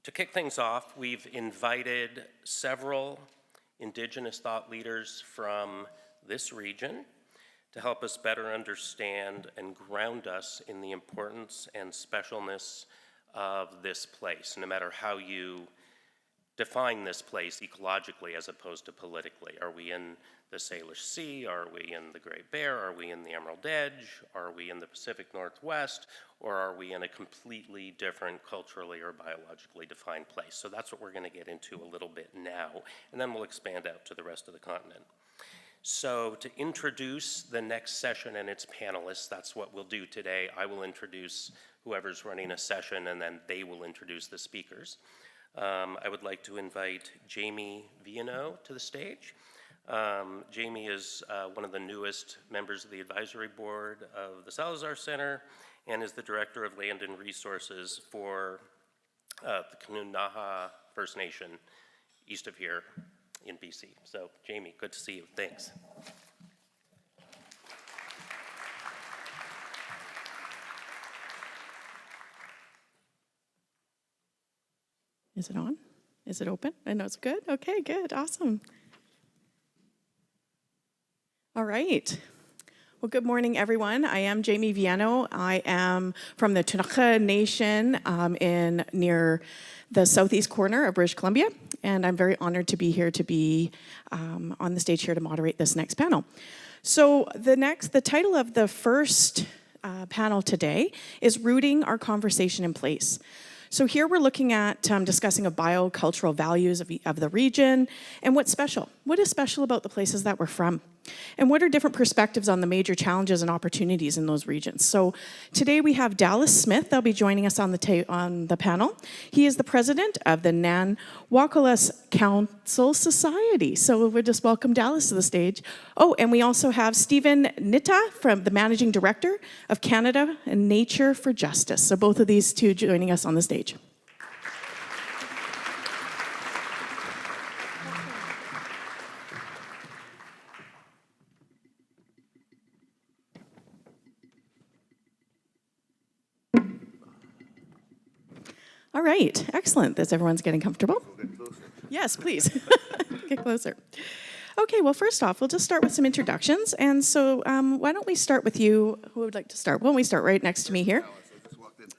To kick things off, we've invited several Indigenous thought leaders from this region to help us better understand and ground us in the importance and specialness of this place, no matter how you define this place ecologically as opposed to politically. Are we in the Salish Sea? Are we in the Great Bear? Are we in the Emerald Edge? Are we in the Pacific Northwest? Or are we in a completely different culturally or biologically defined place? So that's what we're going to get into a little bit now, and then we'll expand out to the rest of the continent. So to introduce the next session and its panelists, that's what we'll do today. I will introduce whoever's running a session, and then they will introduce the speakers. I would like to invite Jaime Vienneau to the stage. Jaime is one of the newest members of the advisory board of the Salazar Center and is the director of land and resources for the Ktunaxa First Nation east of here in BC. So Jaime, good to see you. Thanks. Is it on? Is it open? I know it's good. Okay, good. Awesome. All right. Well, good morning, everyone. I am Jaime Vienneau. I am from the Ktunaxa Nation near the southeast corner of British Columbia, and I'm very honored to be here to be on the stage here to moderate this next panel. So the title of the first panel today is Rooting Our Conversation in Place. So here we're looking at discussing biocultural values of the region and what's special. What is special about the places that we're from? And what are different perspectives on the major challenges and opportunities in those regions? So today we have Dallas Smith. They'll be joining us on the panel. He is the president of the Nanwakolas Council Society. So we'll just welcome Dallas to the stage. Oh, and we also have Stephen Nitah, from the managing director of Canada and Nature for Justice. So both of these two joining us on the stage. All right, excellent. Everyone's getting comfortable? Yes, please. Get closer. Okay, well, first off, we'll just start with some introductions. And so why don't we start with you? Who would like to start? Why don't we start right next to me here?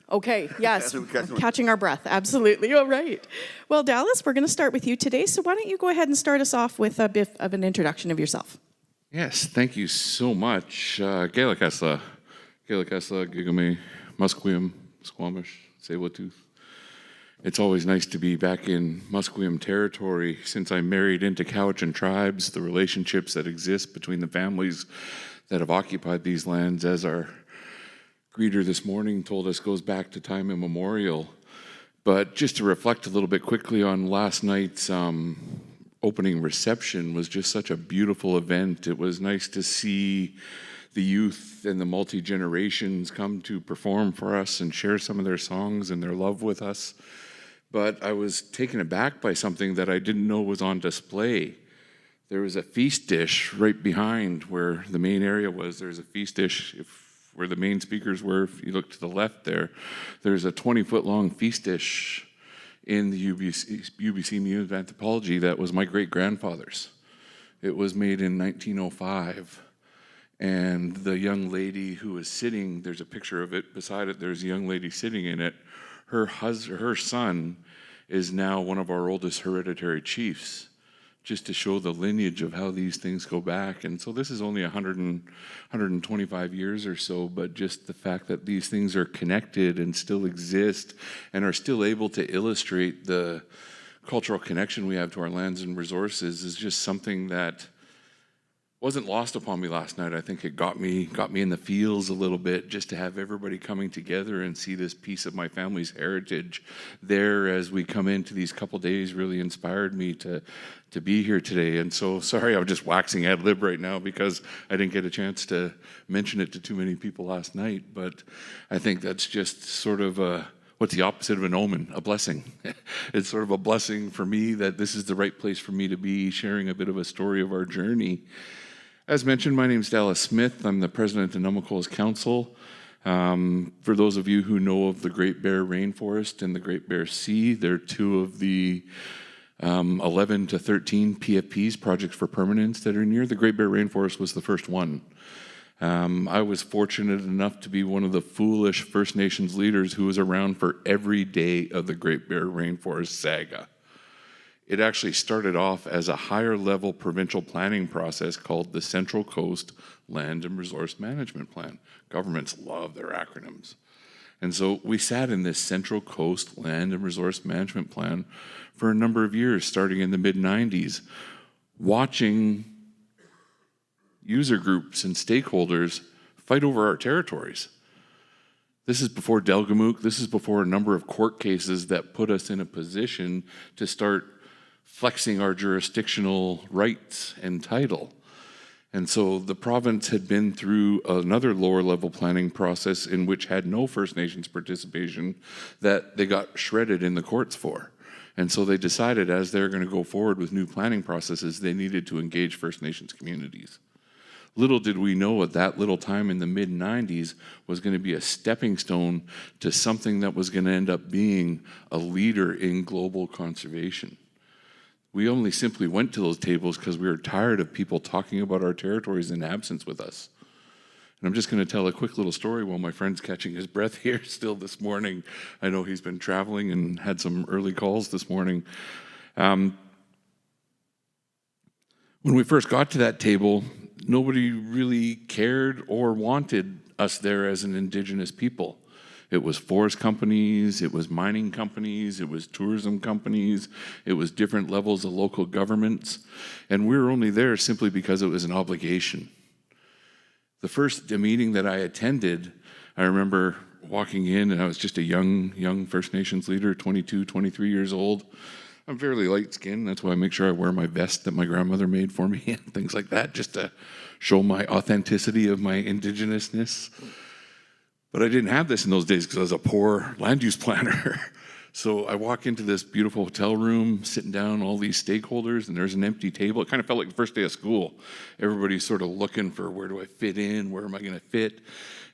Okay, yes, catching our breath, absolutely. All right. Well, Dallas, we're going to start with you today. So why don't you go ahead and start us off with a bit of an introduction of yourself? Yes, thank you so much. Ktunaxa, Gigame, Musqueam, Squamish, Tsleil-Waututh. It's always nice to be back in Musqueam territory. Since I married into Cowichan tribes, the relationships that exist between the families that have occupied these lands, as our greeter this morning told us, goes back to time immemorial. But just to reflect a little bit quickly on last night's opening reception was just such a beautiful event. It was nice to see the youth and the multi-generations come to perform for us and share some of their songs and their love with us. But I was taken aback by something that I didn't know was on display. There was a feast dish right behind where the main area was. There's a feast dish where the main speakers were. If you look to the left there's a 20-foot-long feast dish in the UBC Museum of Anthropology that was my great-grandfather's. It was made in 1905. And the young lady who was sitting, there's a picture of it, beside it there's a young lady sitting in it. Her son is now one of our oldest hereditary chiefs, just to show the lineage of how these things go back. And so this is only 125 years or so, but just the fact that these things are connected and still exist and are still able to illustrate the cultural connection we have to our lands and resources is just something that wasn't lost upon me last night. I think it got me in the feels a little bit, just to have everybody coming together and see this piece of my family's heritage there as we come into these couple days really inspired me to be here today. And so, sorry, I'm just waxing ad lib right now because I didn't get a chance to mention it to too many people last night. But I think that's just sort of what's the opposite of an omen? A blessing. It's sort of a blessing for me that this is the right place for me to be sharing a bit of a story of our journey. As mentioned, my name is Dallas Smith. I'm the president of Nanwakolas Council. For those of you who know of the Great Bear Rainforest and the Great Bear Sea, they're two of the 11 to 13 PFPs, Projects for Permanence, that are near. The Great Bear Rainforest was the first one. I was fortunate enough to be one of the foolish First Nations leaders who was around for every day of the Great Bear Rainforest saga. It actually started off as a higher level provincial planning process called the Central Coast Land and Resource Management Plan. Governments love their acronyms. And so we sat in this Central Coast Land and Resource Management Plan for a number of years, starting in the mid-90s, watching user groups and stakeholders fight over our territories. This is before Delgamuukw. This is before a number of court cases that put us in a position to start flexing our jurisdictional rights and title. And so the province had been through another lower level planning process in which had no First Nations participation that they got shredded in the courts for. And so they decided, as they're going to go forward with new planning processes, they needed to engage First Nations communities. Little did we know at that little time in the mid-90s was going to be a stepping stone to something that was going to end up being a leader in global conservation. We only simply went to those tables because we were tired of people talking about our territories in absence with us. And I'm just going to tell a quick little story while my friend's catching his breath here still this morning. I know he's been traveling and had some early calls this morning. When we first got to that table, nobody really cared or wanted us there as an Indigenous people. It was forest companies, it was mining companies, it was tourism companies, it was different levels of local governments, and we were only there simply because it was an obligation. The first meeting that I attended, I remember walking in, and I was just a young First Nations leader, 22, 23 years old. I'm fairly light-skinned. That's why I make sure I wear my vest that my grandmother made for me and things like that, just to show my authenticity of my Indigenousness. But I didn't have this in those days because I was a poor land use planner. So I walk into this beautiful hotel room, sitting down, all these stakeholders, and there's an empty table. It kind of felt like the first day of school. Everybody's sort of looking for, where do I fit in? Where am I going to fit?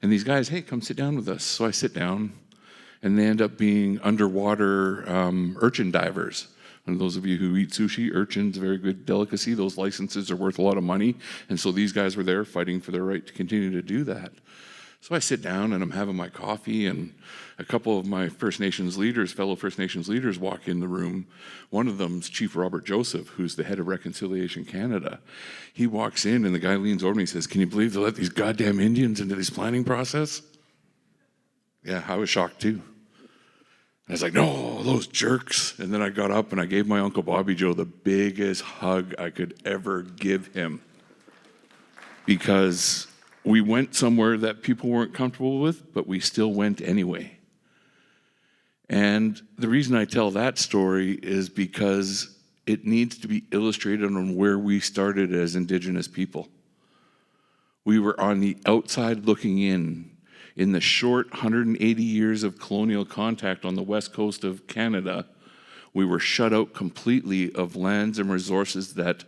And these guys, hey, come sit down with us. So I sit down, and they end up being underwater urchin divers. And those of you who eat sushi, urchin's a very good delicacy. Those licenses are worth a lot of money. And so these guys were there fighting for their right to continue to do that. So I sit down and I'm having my coffee, and a couple of my First Nations leaders, fellow First Nations leaders, walk in the room. One of them's Chief Robert Joseph, who's the head of Reconciliation Canada. He walks in and the guy leans over and he says, "Can you believe they let these goddamn Indians into this planning process?" Yeah, I was shocked too. I was like, "No, those jerks." And then I got up and I gave my Uncle Bobby Joe the biggest hug I could ever give him, because we went somewhere that people weren't comfortable with, but we still went anyway. And the reason I tell that story is because it needs to be illustrated on where we started as Indigenous people. We were on the outside looking in the short 180 years of colonial contact on the west coast of Canada. We were shut out completely of lands and resources that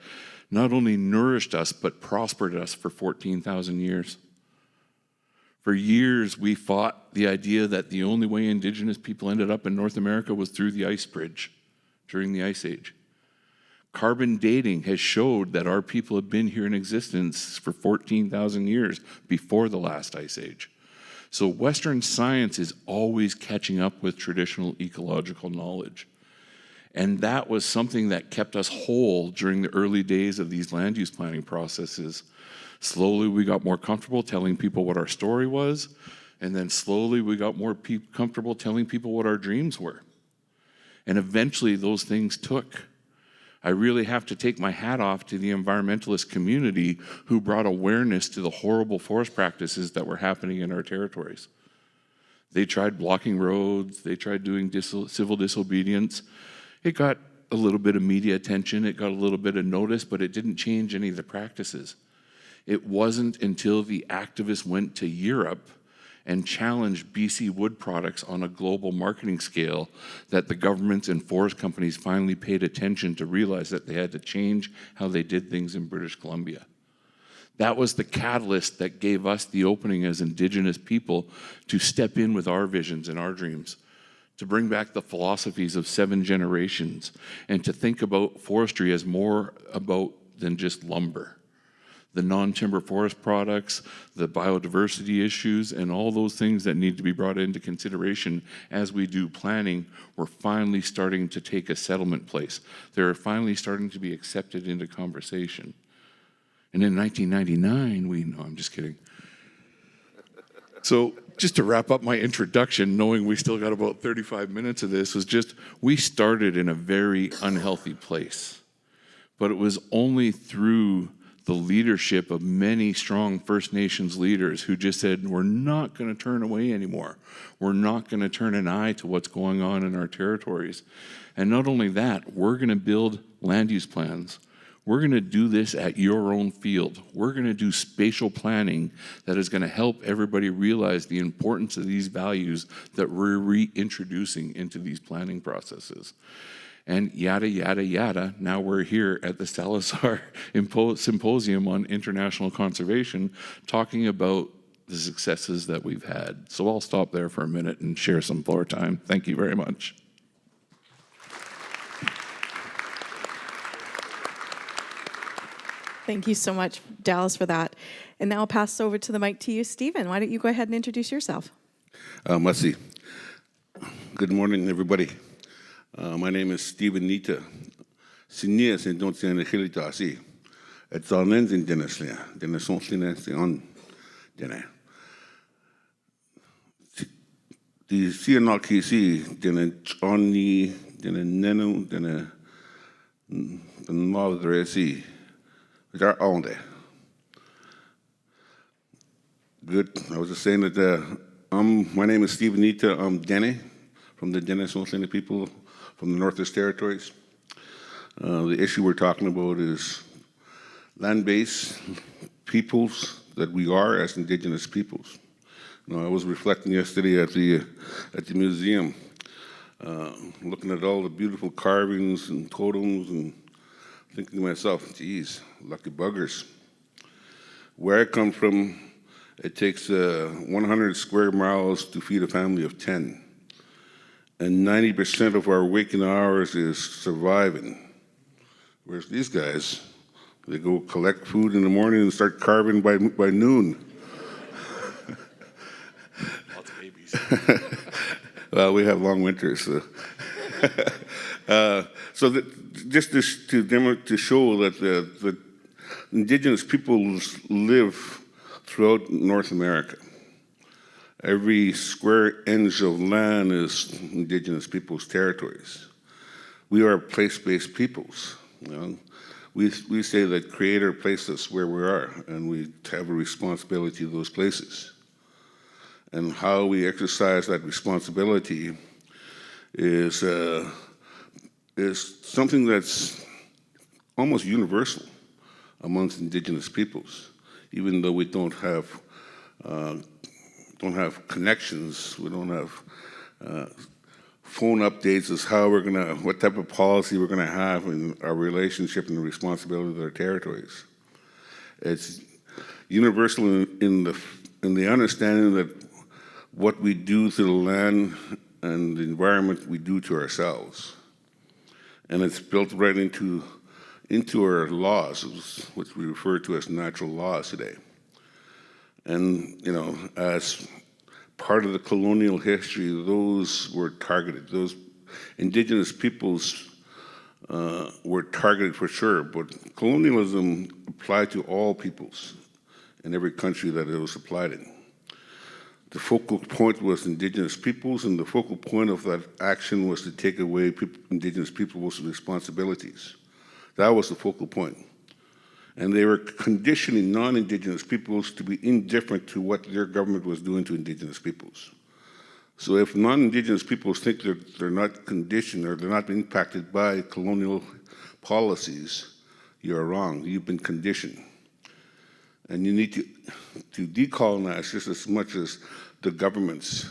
not only nourished us, but prospered us for 14,000 years. For years, we fought the idea that the only way Indigenous people ended up in North America was through the ice bridge during the Ice Age. Carbon dating has showed that our people have been here in existence for 14,000 years before the last Ice Age. So Western science is always catching up with traditional ecological knowledge. And that was something that kept us whole during the early days of these land use planning processes. Slowly, we got more comfortable telling people what our story was, and then slowly we got more comfortable telling people what our dreams were. And eventually, those things took. I really have to take my hat off to the environmentalist community who brought awareness to the horrible forest practices that were happening in our territories. They tried blocking roads, they tried doing civil disobedience. It got a little bit of media attention, it got a little bit of notice, but it didn't change any of the practices. It wasn't until the activists went to Europe and challenged BC wood products on a global marketing scale that the governments and forest companies finally paid attention to realize that they had to change how they did things in British Columbia. That was the catalyst that gave us the opening as Indigenous people to step in with our visions and our dreams, to bring back the philosophies of 7 generations, and to think about forestry as more about than just lumber. The non-timber forest products, the biodiversity issues, and all those things that need to be brought into consideration as we do planning, we're finally starting to take a settlement place. They're finally starting to be accepted into conversation. And in 1999, no, I'm just kidding. So just to wrap up my introduction, knowing we still got about 35 minutes of this, was just, we started in a very unhealthy place. But it was only through the leadership of many strong First Nations leaders who just said, we're not going to turn away anymore. We're not going to turn an eye to what's going on in our territories. And not only that, we're going to build land use plans. We're going to do this at your own field. We're going to do spatial planning that is going to help everybody realize the importance of these values that we're reintroducing into these planning processes. And yada, yada, yada, now we're here at the Salish Sea Symposium on International Conservation talking about the successes that we've had. So I'll stop there for a minute and share some floor time. Thank you very much. Thank you so much, Dallas, for that. And now I'll pass over to the mic to you, Stephen. Why don't you go ahead and introduce yourself? Merci. Good morning, everybody. My name is Stephen Nitah. Sinia sen don't say any hilita see. It's all ends in Dennislia. Dennis something on Dennis. The CNRKC, Dennis Johnny, Dennis Nenu, Dennis the moderator. They're on there. Good. I was just saying that my name is Stephen Nitah. I'm Dene from the Dene people from the Northwest Territories. The issue we're talking about is land-based peoples that we are as Indigenous peoples. You know, I was reflecting yesterday at the museum, looking at all the beautiful carvings and totems and thinking to myself, geez, lucky buggers. Where I come from, it takes 100 square miles to feed a family of 10. And 90% of our waking hours is surviving. Whereas these guys, they go collect food in the morning and start carving by noon. Lots of babies. Well, we have long winters. Just to show that the Indigenous peoples live throughout North America. Every square inch of land is Indigenous peoples' territories. We are place-based peoples. You know? We say that Creator placed us where we are, and we have a responsibility to those places. And how we exercise that responsibility is something that's almost universal amongst Indigenous peoples, even though we don't have connections, we don't have phone updates as what type of policy we're gonna have in our relationship and the responsibility of our territories. It's universal in the understanding that what we do to the land and the environment we do to ourselves. And it's built right into our laws, which we refer to as natural laws today. And, you know, as part of the colonial history, those were targeted. Those Indigenous peoples were targeted for sure, but colonialism applied to all peoples in every country that it was applied in. The focal point was Indigenous peoples, and the focal point of that action was to take away Indigenous people's responsibilities. That was the focal point. And they were conditioning non-Indigenous peoples to be indifferent to what their government was doing to Indigenous peoples. So if non-Indigenous peoples think they're not conditioned or they're not impacted by colonial policies, you're wrong. You've been conditioned. And you need to decolonize just as much as the governments.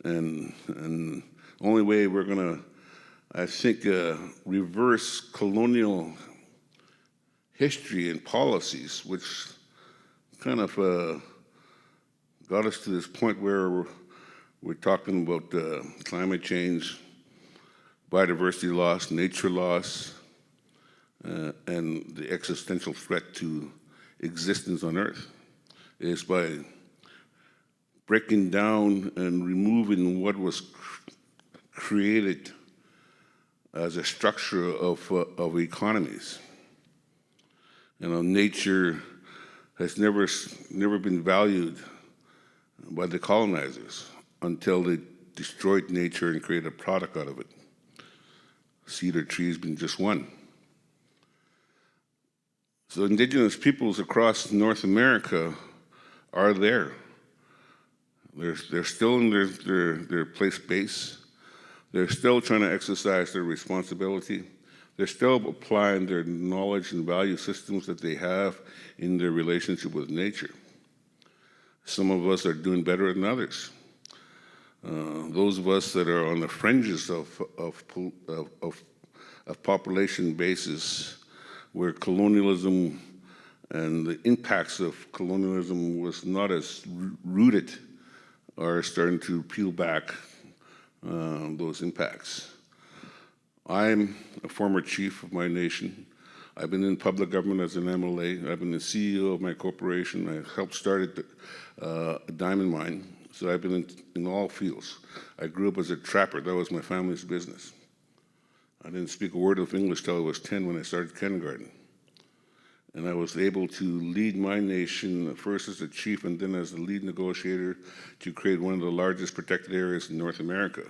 And only way we're gonna, I think, reverse colonial history and policies, which kind of got us to this point where we're talking about climate change, biodiversity loss, nature loss, and the existential threat to existence on Earth is by breaking down and removing what was created as a structure of economies. You know, nature has never been valued by the colonizers until they destroyed nature and created a product out of it. Cedar trees being just one. So indigenous peoples across North America are there. They're still in their place base. They're still trying to exercise their responsibility. They're still applying their knowledge and value systems that they have in their relationship with nature. Some of us are doing better than others. Those of us that are on the fringes of population basis, where colonialism and the impacts of colonialism was not as rooted, are starting to peel back those impacts. I'm a former chief of my nation. I've been in public government as an MLA. I've been the CEO of my corporation. I helped start a diamond mine. So I've been in all fields. I grew up as a trapper. That was my family's business. I didn't speak a word of English till I was 10 when I started kindergarten. And I was able to lead my nation, first as a chief and then as the lead negotiator, to create one of the largest protected areas in North America,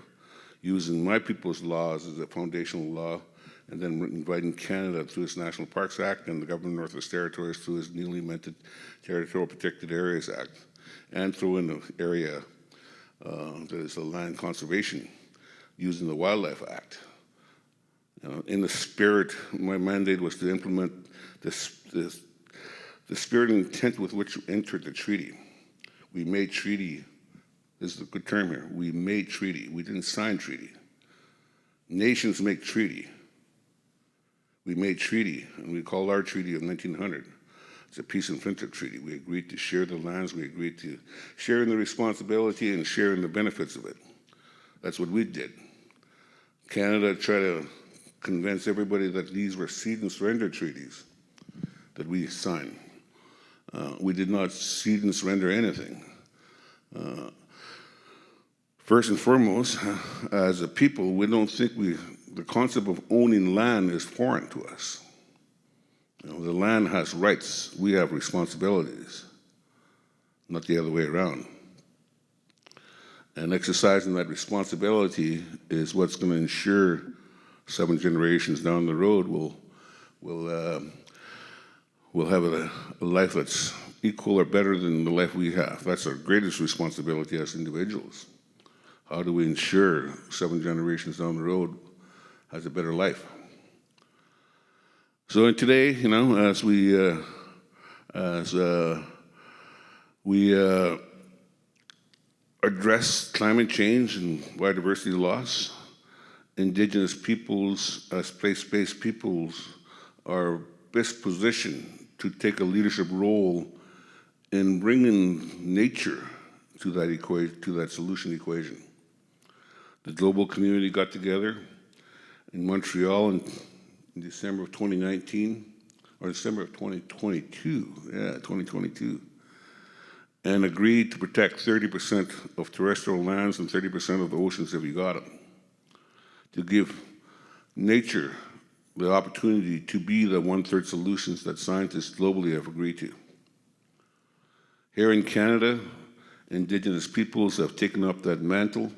using my people's laws as a foundational law, and then inviting Canada through its National Parks Act and the Government of Northwest Territories through its newly amended Territorial Protected Areas Act, and throw in an area that is the land conservation using the Wildlife Act. In the spirit, my mandate was to implement the spirit and intent with which we entered the treaty. We made treaty, this is a good term here, we made treaty, we didn't sign treaty. Nations make treaty. We made treaty, and we called our treaty of 1900. It's a peace and friendship treaty. We agreed to share the lands, we agreed to share in the responsibility and share in the benefits of it. That's what we did. Canada tried to convince everybody that these were cede and surrender treaties that we signed. We did not cede and surrender anything. First and foremost, as a people, we don't think the concept of owning land is foreign to us. You know, the land has rights, we have responsibilities, not the other way around. And exercising that responsibility is what's going to ensure 7 generations down the road will have a life that's equal or better than the life we have. That's our greatest responsibility as individuals. How do we ensure 7 generations down the road has a better life? So today, you know, as we address climate change and biodiversity loss, Indigenous peoples as place-based peoples are best positioned to take a leadership role in bringing nature to that solution equation. The global community got together in Montreal in December of 2019, or December of 2022, and agreed to protect 30% of terrestrial lands and 30% of the oceans if you got them, to give nature the opportunity to be the 1/3 solutions that scientists globally have agreed to. Here in Canada, Indigenous peoples have taken up that mantle.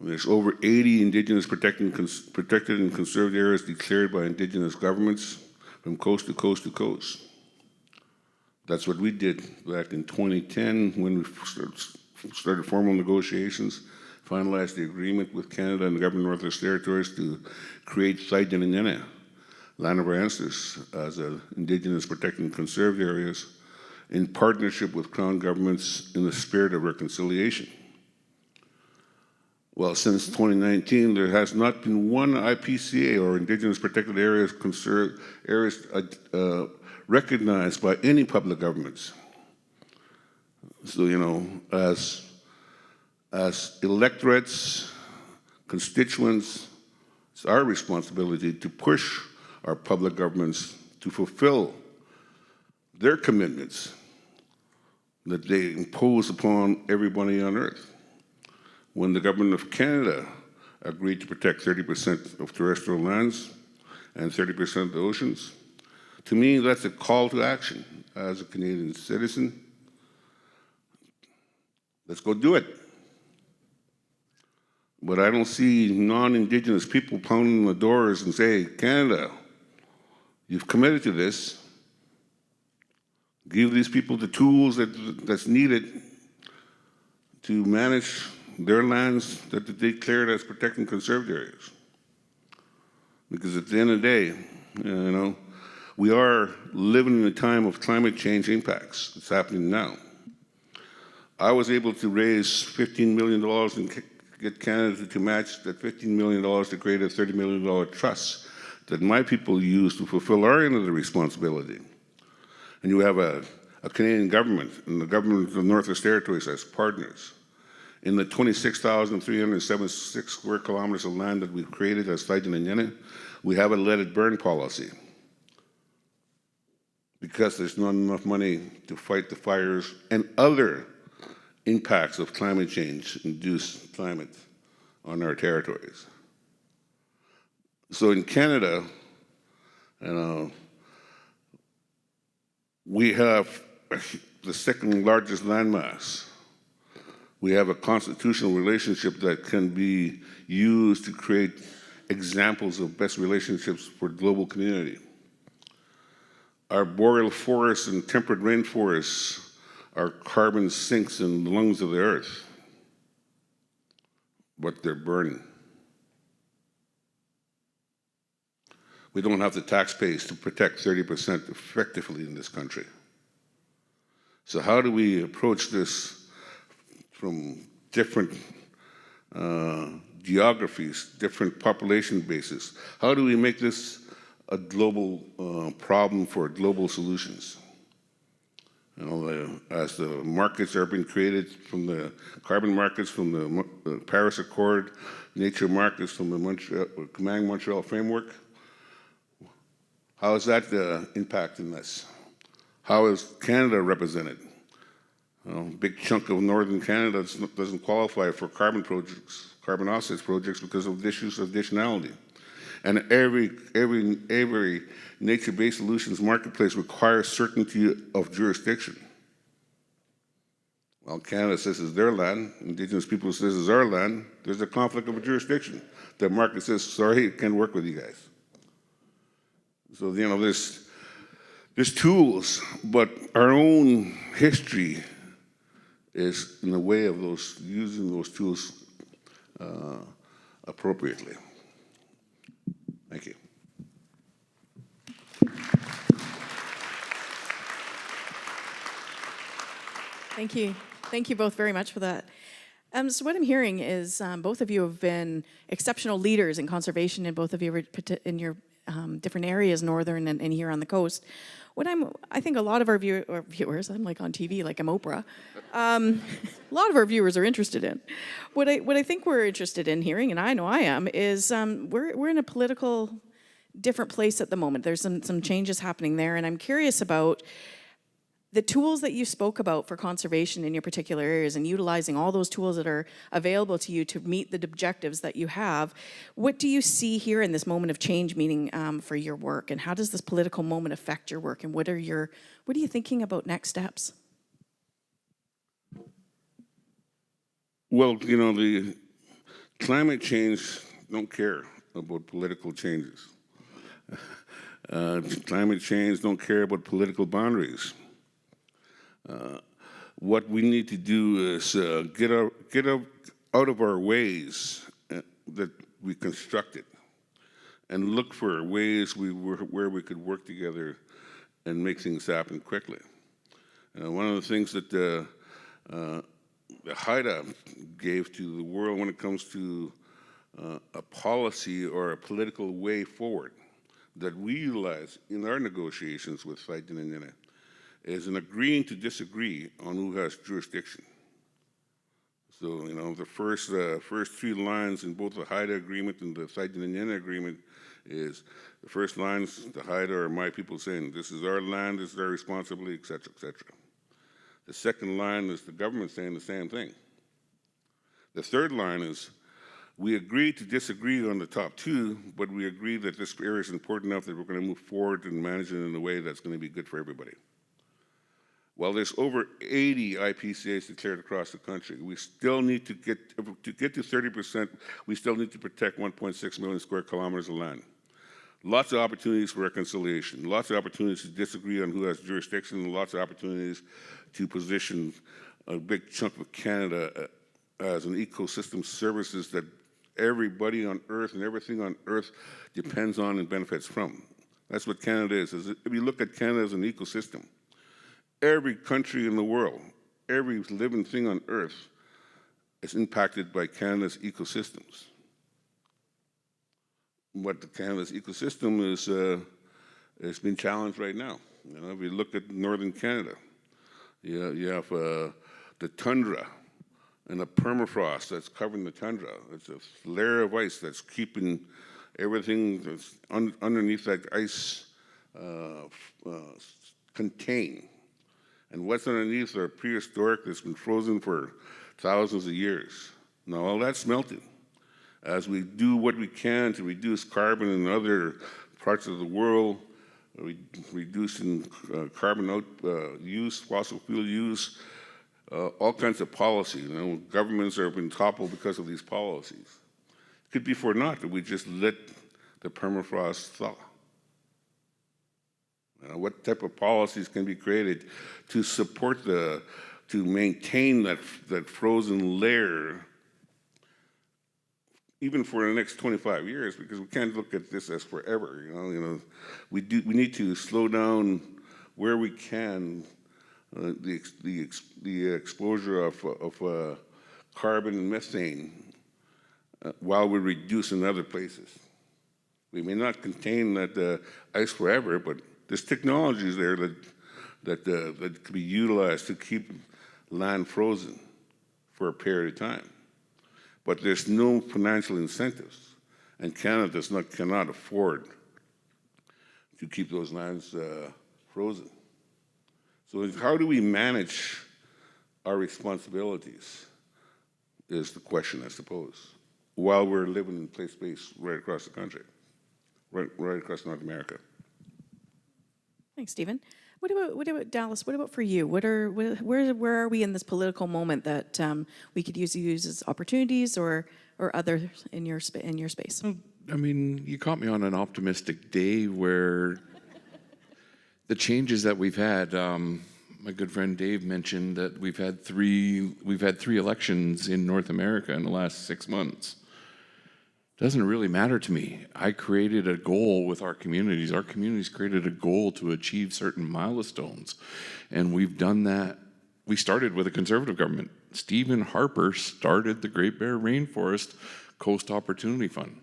There's over 80 Indigenous protected and conserved areas declared by Indigenous governments from coast to coast to coast. That's what we did back in 2010 when we started formal negotiations, finalized the agreement with Canada and the Government of Northwest Territories to create Tsaidinanina, land of our ancestors, as Indigenous protected and conserved areas in partnership with Crown governments in the spirit of reconciliation. Well, since 2019, there has not been one IPCA or Indigenous protected areas recognized by any public governments. So, as electorates, constituents, it's our responsibility to push our public governments to fulfill their commitments that they impose upon everybody on earth. When the government of Canada agreed to protect 30% of terrestrial lands and 30% of the oceans, to me, that's a call to action as a Canadian citizen. Let's go do it. But I don't see non-Indigenous people pounding the doors and say, Canada, you've committed to this. Give these people the tools that's needed to manage their lands that they declared as protected and conserved areas. Because at the end of the day, we are living in a time of climate change impacts. It's happening now. I was able to raise $15 million and get Canada to match that $15 million to create a $30 million trust that my people use to fulfill our end of the responsibility. And you have a Canadian government and the government of the Northwest Territories as partners. In the 26,376 square kilometers of land that we've created as Salish Sea, we have a let it burn policy because there's not enough money to fight the fires and other impacts of climate change-induced climate on our territories. So in Canada, we have the second largest landmass. We have a constitutional relationship that can be used to create examples of best relationships for the global community. Our boreal forests and temperate rainforests are carbon sinks in the lungs of the earth, but they're burning. We don't have the tax base to protect 30% effectively in this country. So how do we approach this from different geographies, different population bases? How do we make this a global problem for global solutions? As the markets are being created from the carbon markets, from the Paris Accord, nature markets, from the Command Montreal framework, how is that impacting us? How is Canada represented? A big chunk of northern Canada doesn't qualify for carbon projects, carbon offsets projects because of issues of additionality. And every nature-based solutions marketplace requires certainty of jurisdiction. Well, Canada says it's their land, Indigenous people says it's our land, there's a conflict of jurisdiction. The market says, sorry, it can't work with you guys. So, there's tools, but our own history is in the way of using those tools appropriately. Thank you. Thank you. Thank you both very much for that. So what I'm hearing is both of you have been exceptional leaders in conservation, and both of you in your different areas, northern and here on the coast. I think a lot of our viewers, I'm like on TV, like I'm Oprah. A lot of our viewers are interested in. What I think we're interested in hearing, and I know I am, is we're in a political different place at the moment. There's some changes happening there, and I'm curious about the tools that you spoke about for conservation in your particular areas and utilizing all those tools that are available to you to meet the objectives that you have. What do you see here in this moment of change meaning for your work, and how does this political moment affect your work, and what are you thinking about next steps? Well, the climate change don't care about political changes. Climate change don't care about political boundaries. What we need to do is get out of our ways that we constructed and look for ways where we could work together and make things happen quickly. One of the things that the Haida gave to the world when it comes to a policy or a political way forward that we utilize in our negotiations with Salish Sea is an agreeing to disagree on who has jurisdiction. So, you know, the first three lines in both the Haida Agreement and the Haida Agreement is the first lines, the Haida are my people saying, this is our land, this is our responsibility, et cetera, et cetera. The second line is the government saying the same thing. The third line is, we agree to disagree on the top two, but we agree that this area is important enough that we're going to move forward and manage it in a way that's going to be good for everybody. While there's over 80 IPCAs declared across the country, we still need to get to 30%, we still need to protect 1.6 million square kilometers of land. Lots of opportunities for reconciliation, lots of opportunities to disagree on who has jurisdiction, lots of opportunities to position a big chunk of Canada as an ecosystem services that everybody on Earth and everything on Earth depends on and benefits from. That's what Canada is. If you look at Canada as an ecosystem, every country in the world, every living thing on Earth is impacted by Canada's ecosystems. What Canada's ecosystem is, it's been challenged right now. You know, if you look at northern Canada, you have the tundra and the permafrost that's covering the tundra. It's a layer of ice that's keeping everything that's underneath that ice contained. And what's underneath are prehistoric that's been frozen for thousands of years. Now all that's melting. As we do what we can to reduce carbon in other parts of the world, reducing carbon use, fossil fuel use, all kinds of policy. You know, governments are being toppled because of these policies. It could be for naught that we just let the permafrost thaw. What type of policies can be created to support to maintain that frozen layer even for the next 25 years, because we can't look at this as forever. You know, we need to slow down where we can the exposure of carbon and methane while we reduce in other places. We may not contain that ice forever, but there's technologies there that could be utilized to keep land frozen for a period of time. But there's no financial incentives, and Canada cannot afford to keep those lands frozen. So how do we manage our responsibilities is the question, I suppose, while we're living in play space right across the country, right across North America. Thanks, Stephen. What about Dallas? What about for you? Where are we in this political moment that we could use as opportunities or others in your space? I mean, you caught me on an optimistic day where the changes that we've had. My good friend Dave mentioned that we've had three elections in North America in the last 6 months. Doesn't really matter to me. I created a goal with our communities. Our communities created a goal to achieve certain milestones, and we've done that. We started with a conservative government. Stephen Harper started the Great Bear Rainforest Coast Opportunity Fund.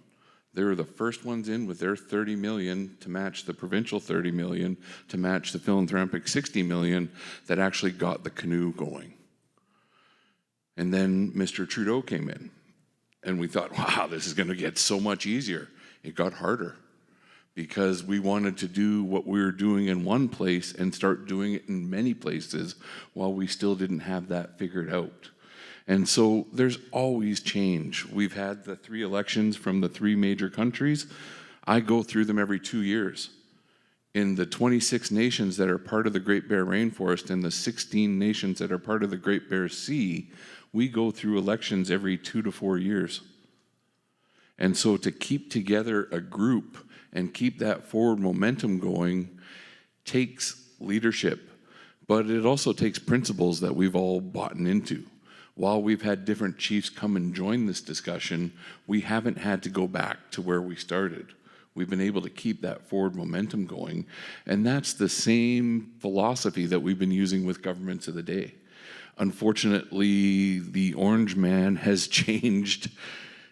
They were the first ones in with their $30 million to match the provincial $30 million, to match the philanthropic $60 million that actually got the canoe going. And then Mr. Trudeau came in. And we thought, wow, this is going to get so much easier. It got harder because we wanted to do what we were doing in one place and start doing it in many places while we still didn't have that figured out. And so there's always change. We've had the 3 elections from the 3 major countries. I go through them every 2 years. In the 26 nations that are part of the Great Bear Rainforest and the 16 nations that are part of the Great Bear Sea, we go through elections every 2 to 4 years. And so to keep together a group and keep that forward momentum going takes leadership, but it also takes principles that we've all bought into. While we've had different chiefs come and join this discussion, we haven't had to go back to where we started. We've been able to keep that forward momentum going, and that's the same philosophy that we've been using with governments of the day. Unfortunately, the orange man has changed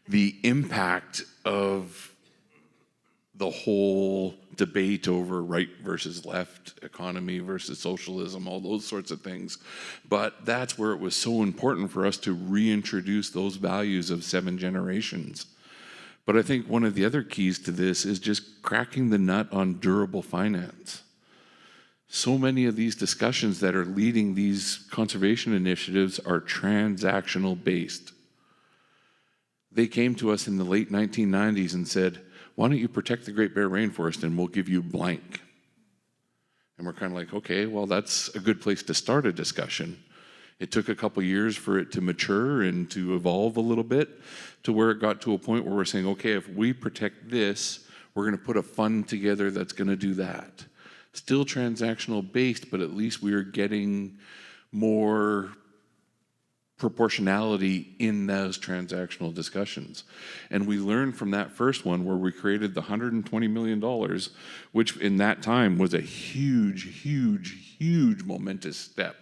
the impact of the whole debate over right versus left, economy versus socialism, all those sorts of things. But that's where it was so important for us to reintroduce those values of 7 generations. But I think one of the other keys to this is just cracking the nut on durable finance. So many of these discussions that are leading these conservation initiatives are transactional based. They came to us in the late 1990s and said, why don't you protect the Great Bear Rainforest and we'll give you blank. And we're kind of like, okay, well, that's a good place to start a discussion. It took a couple years for it to mature and to evolve a little bit to where it got to a point where we're saying, okay, if we protect this, we're going to put a fund together that's going to do that. Still transactional based, but at least we are getting more proportionality in those transactional discussions. And we learned from that first one where we created the $120 million, which in that time was a huge, huge, huge momentous step.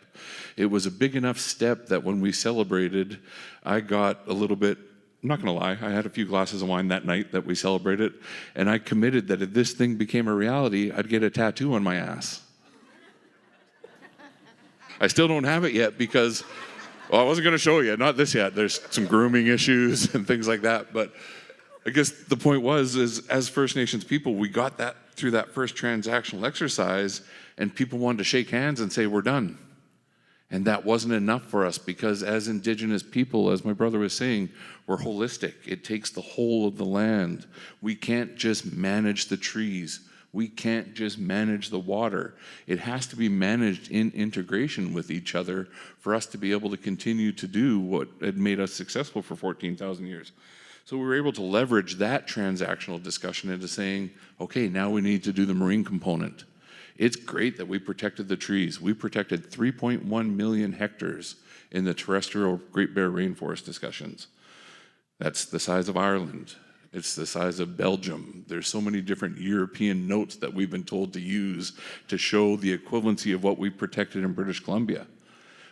It was a big enough step that when we celebrated, I got a little bit, I'm not gonna lie, I had a few glasses of wine that night that we celebrated, and I committed that if this thing became a reality, I'd get a tattoo on my ass. I still don't have it yet because, well, I wasn't gonna show you, not this yet. There's some grooming issues and things like that, but I guess the point was, is as First Nations people, we got that through that first transactional exercise, and people wanted to shake hands and say, we're done. And that wasn't enough for us because as Indigenous people, as my brother was saying, we're holistic. It takes the whole of the land. We can't just manage the trees. We can't just manage the water. It has to be managed in integration with each other for us to be able to continue to do what had made us successful for 14,000 years. So we were able to leverage that transactional discussion into saying, okay, now we need to do the marine component. It's great that we protected the trees. We protected 3.1 million hectares in the terrestrial Great Bear Rainforest discussions. That's the size of Ireland. It's the size of Belgium. There's so many different European notes that we've been told to use to show the equivalency of what we protected in British Columbia.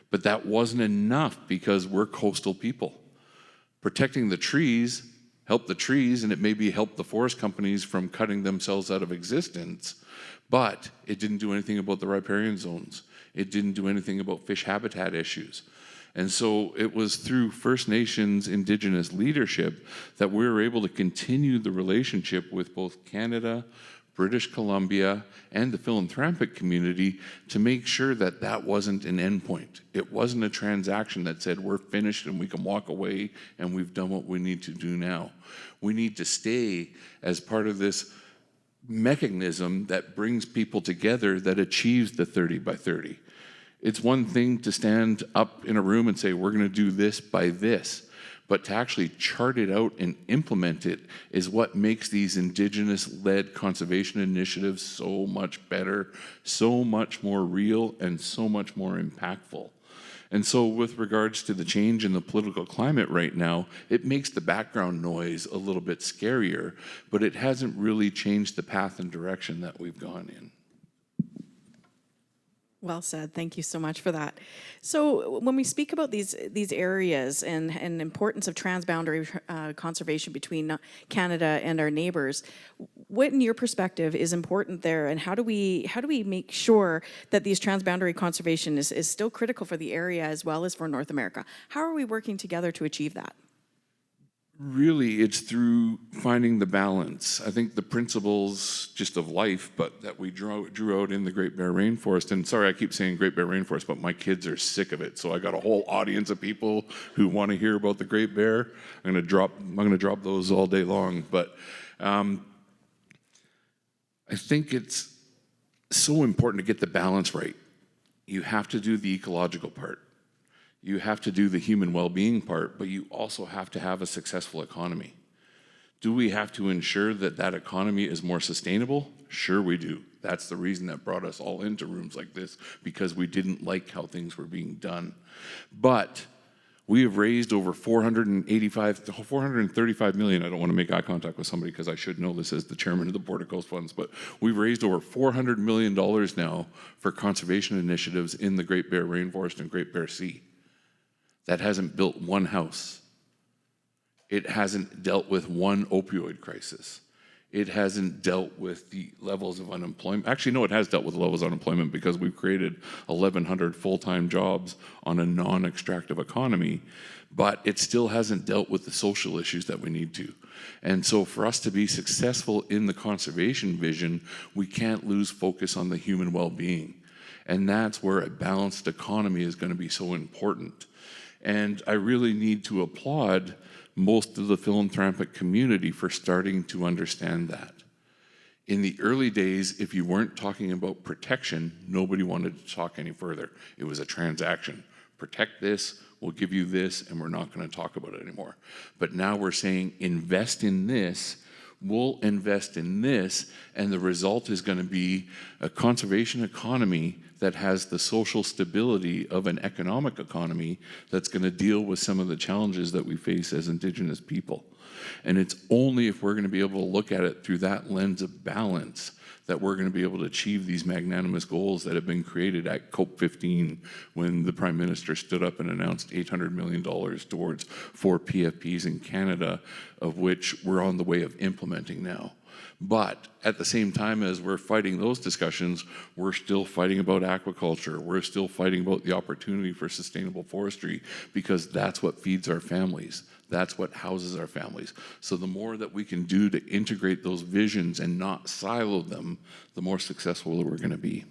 But that wasn't enough because we're coastal people. Protecting the trees helped the trees, and it maybe helped the forest companies from cutting themselves out of existence. But it didn't do anything about the riparian zones. It didn't do anything about fish habitat issues. And so it was through First Nations Indigenous leadership that we were able to continue the relationship with both Canada, British Columbia, and the philanthropic community to make sure that that wasn't an endpoint. It wasn't a transaction that said we're finished and we can walk away and we've done what we need to do now. We need to stay as part of this mechanism that brings people together that achieves the 30 by 30. It's one thing to stand up in a room and say, we're going to do this by this, but to actually chart it out and implement it is what makes these Indigenous-led conservation initiatives so much better, so much more real, and so much more impactful. And so with regards to the change in the political climate right now, it makes the background noise a little bit scarier, but it hasn't really changed the path and direction that we've gone in. Well said. Thank you so much for that. So when we speak about these areas and importance of transboundary conservation between Canada and our neighbors, what in your perspective is important there, and how do we make sure that these transboundary conservation is still critical for the area as well as for North America? How are we working together to achieve that? Really, it's through finding the balance. I think the principles just of life, but that we drew out in the Great Bear Rainforest, and sorry I keep saying Great Bear Rainforest, but my kids are sick of it, so I got a whole audience of people who want to hear about the Great Bear. I'm gonna drop those all day long, but I think it's so important to get the balance right. You have to do the ecological part. You have to do the human well-being part, but you also have to have a successful economy. Do we have to ensure that that economy is more sustainable? Sure we do. That's the reason that brought us all into rooms like this, because we didn't like how things were being done. But we have raised over 435 million. I don't want to make eye contact with somebody because I should know this as the chairman of the Board of Coast Funds, but we've raised over $400 million now for conservation initiatives in the Great Bear Rainforest and Great Bear Sea. That hasn't built one house. It hasn't dealt with one opioid crisis. It hasn't dealt with the levels of unemployment. Actually, no, it has dealt with the levels of unemployment because we've created 1,100 full-time jobs on a non-extractive economy, but it still hasn't dealt with the social issues that we need to. And so for us to be successful in the conservation vision, we can't lose focus on the human well-being. And that's where a balanced economy is going to be so important. And I really need to applaud most of the philanthropic community for starting to understand that. In the early days, if you weren't talking about protection, nobody wanted to talk any further. It was a transaction. Protect this, we'll give you this, and we're not going to talk about it anymore. But now we're saying invest in this, we'll invest in this, and the result is going to be a conservation economy that has the social stability of an economic economy that's going to deal with some of the challenges that we face as Indigenous people. And it's only if we're going to be able to look at it through that lens of balance that we're going to be able to achieve these magnanimous goals that have been created at COP15 when the Prime Minister stood up and announced $800 million towards 4 PFPs in Canada, of which we're on the way of implementing now. But at the same time as we're fighting those discussions, we're still fighting about aquaculture. We're still fighting about the opportunity for sustainable forestry because that's what feeds our families. That's what houses our families. So the more that we can do to integrate those visions and not silo them, the more successful we're going to be.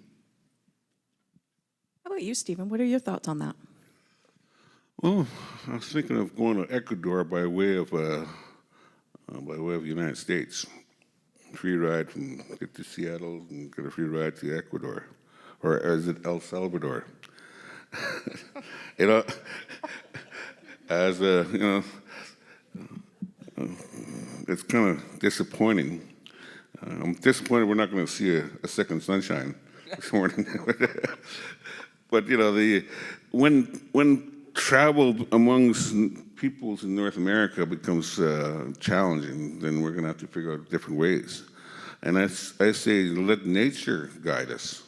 How about you, Stephen? What are your thoughts on that? Well, I was thinking of going to Ecuador by way of the United States. Free ride from get to Seattle and get a free ride to Ecuador, or is it El Salvador? You know, it's kind of disappointing. I'm disappointed we're not going to see a second sunshine this morning. But you know, when travel amongst peoples in North America becomes challenging, then we're going to have to figure out different ways. And I say, let nature guide us.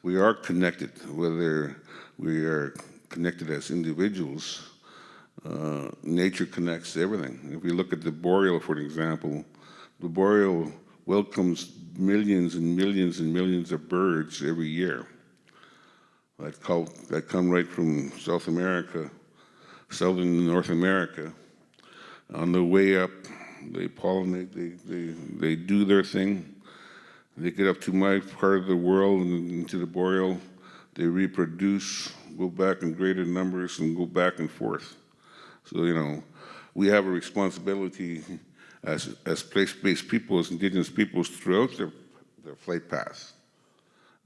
We are connected, whether we are connected as individuals. Nature connects everything. If we look at the boreal, for example, the boreal welcomes millions and millions and millions of birds every year that come right from South America, southern North America. On the way up, they pollinate, they do their thing. They get up to my part of the world and into the boreal. They reproduce, go back in greater numbers, and go back and forth. So, you know, we have a responsibility as place-based people, as Indigenous peoples throughout their flight path.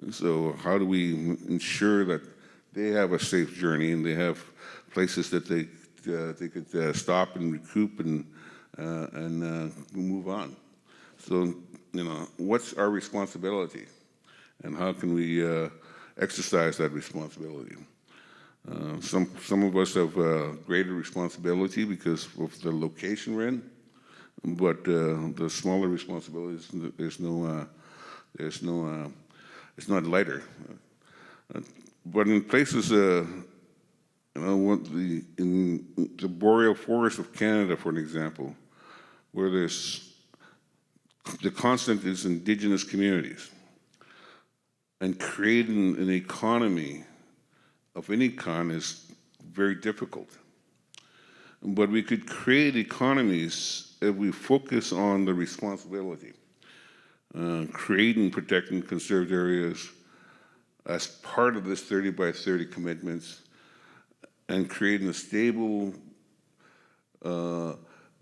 And so how do we ensure that they have a safe journey and they have places that they could stop and recoup and move on? So, you know, what's our responsibility, and how can we exercise that responsibility? Some of us have greater responsibility because of the location we're in, but the smaller responsibilities, it's not lighter. But in places, you know, in the boreal forest of Canada, for an example, where the constant is Indigenous communities, and creating an economy of any kind is very difficult. But we could create economies if we focus on the responsibility, creating, protecting conserved areas as part of this 30 by 30 commitments, and creating a stable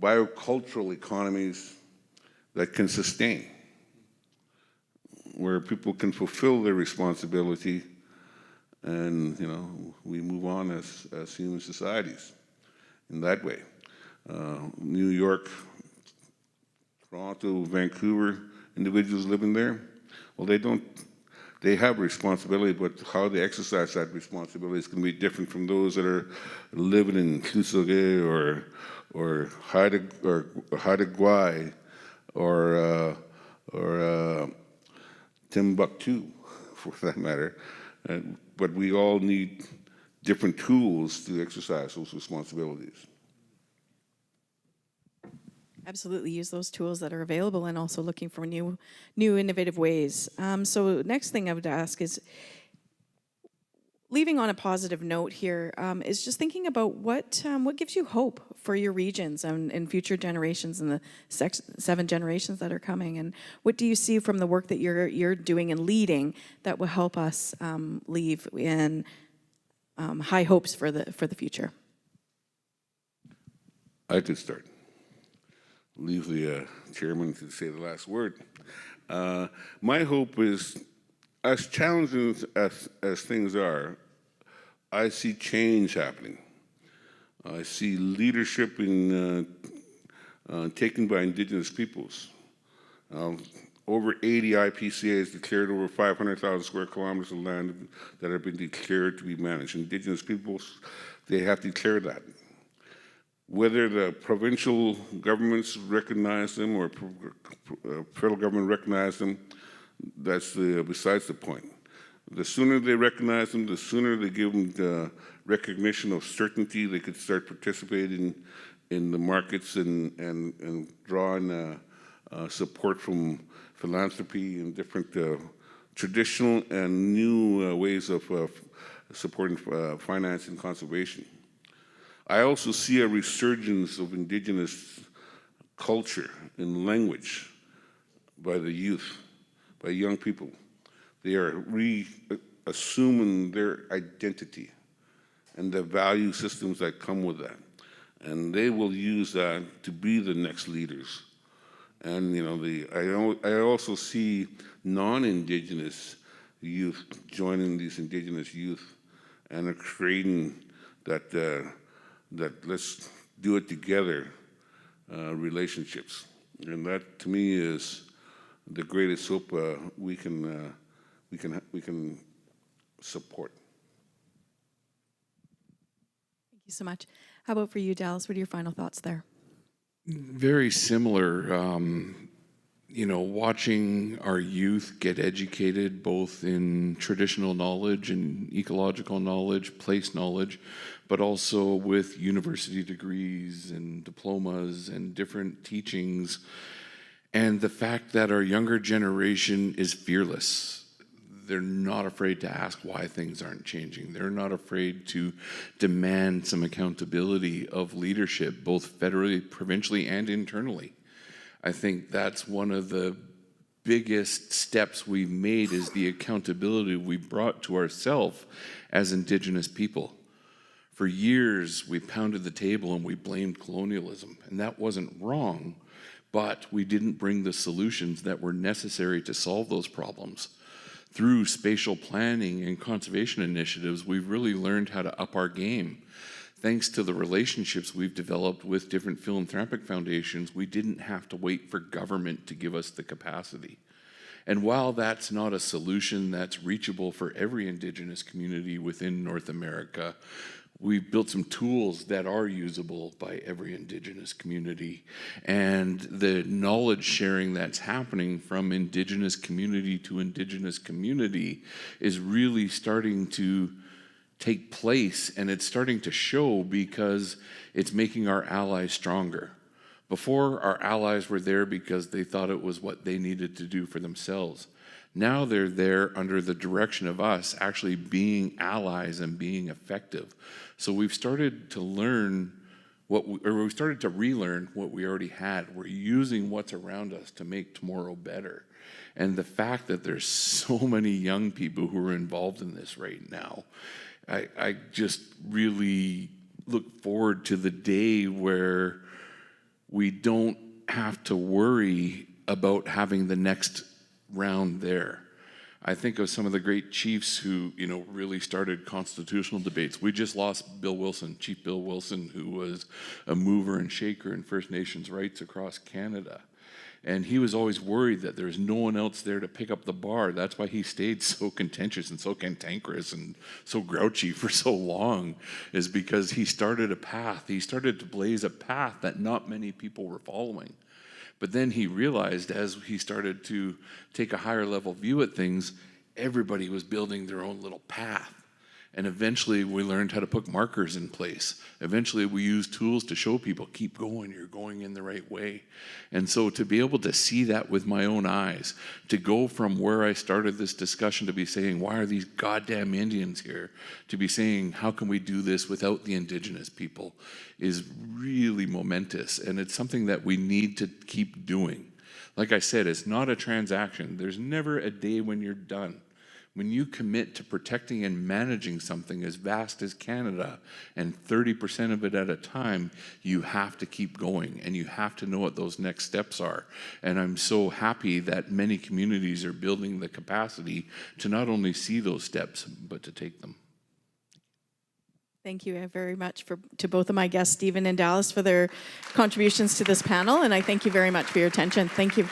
biocultural economies that can sustain, where people can fulfill their responsibility, and you know, we move on as human societies in that way. New York, Toronto, Vancouver, individuals living there, well, they have a responsibility, but how they exercise that responsibility is going to be different from those that are living in Ktunaxa or Haida or Timbuktu, for that matter. But we all need different tools to exercise those responsibilities. Absolutely, use those tools that are available and also looking for new innovative ways. So next thing I would ask is, leaving on a positive note here, is just thinking about what gives you hope for your regions and future generations and the 7 generations that are coming, and what do you see from the work that you're doing and leading that will help us leave in high hopes for the future? I could start. Leave the chairman to say the last word. My hope is, as challenging as things are, I see change happening. I see leadership taken by Indigenous peoples. Over 80 IPCAs declared over 500,000 square kilometers of land that have been declared to be managed. Indigenous peoples, they have declared that. Whether the provincial governments recognize them or federal government recognize them, that's besides the point. The sooner they recognize them, the sooner they give them the recognition of certainty, they could start participating in the markets and drawing support from philanthropy and different traditional and new ways of supporting finance and conservation. I also see a resurgence of Indigenous culture and language by the youth, by young people. They are reassuming their identity and the value systems that come with that. And they will use that to be the next leaders. And I also see non-Indigenous youth joining these Indigenous youth and are creating that let's do it together relationships. And that, to me, is the greatest hope we can support. Thank you so much. How about for you, Dallas? What are your final thoughts there? Very similar. Watching our youth get educated both in traditional knowledge and ecological knowledge, place knowledge, but also with university degrees and diplomas and different teachings. And the fact that our younger generation is fearless. They're not afraid to ask why things aren't changing. They're not afraid to demand some accountability of leadership, both federally, provincially, and internally. I think that's one of the biggest steps we've made, is the accountability we brought to ourselves as Indigenous people. For years, we pounded the table and we blamed colonialism, and that wasn't wrong, but we didn't bring the solutions that were necessary to solve those problems. Through spatial planning and conservation initiatives, we've really learned how to up our game. Thanks to the relationships we've developed with different philanthropic foundations, we didn't have to wait for government to give us the capacity. And while that's not a solution that's reachable for every Indigenous community within North America, we've built some tools that are usable by every Indigenous community. And the knowledge sharing that's happening from Indigenous community to Indigenous community is really starting to take place, and it's starting to show because it's making our allies stronger. Before, our allies were there because they thought it was what they needed to do for themselves. Now they're there under the direction of us actually being allies and being effective. So we've started to learn we started to relearn what we already had. We're using what's around us to make tomorrow better. And the fact that there's so many young people who are involved in this right now, I just really look forward to the day where we don't have to worry about having the next round there. I think of some of the great chiefs who, really started constitutional debates. We just lost Bill Wilson, Chief Bill Wilson, who was a mover and shaker in First Nations rights across Canada. And he was always worried that there's no one else there to pick up the bar. That's why he stayed so contentious and so cantankerous and so grouchy for so long, is because he started a path. He started to blaze a path that not many people were following. But then he realized, as he started to take a higher level view at things, everybody was building their own little path. And eventually we learned how to put markers in place. Eventually we used tools to show people, keep going, you're going in the right way. And so to be able to see that with my own eyes, to go from where I started this discussion to be saying, why are these goddamn Indians here? To be saying, how can we do this without the Indigenous people, is really momentous. And it's something that we need to keep doing. Like I said, it's not a transaction. There's never a day when you're done. When you commit to protecting and managing something as vast as Canada, and 30% of it at a time, you have to keep going, and you have to know what those next steps are. And I'm so happy that many communities are building the capacity to not only see those steps, but to take them. Thank you very much to both of my guests, Stephen and Dallas, for their contributions to this panel, and I thank you very much for your attention. Thank you.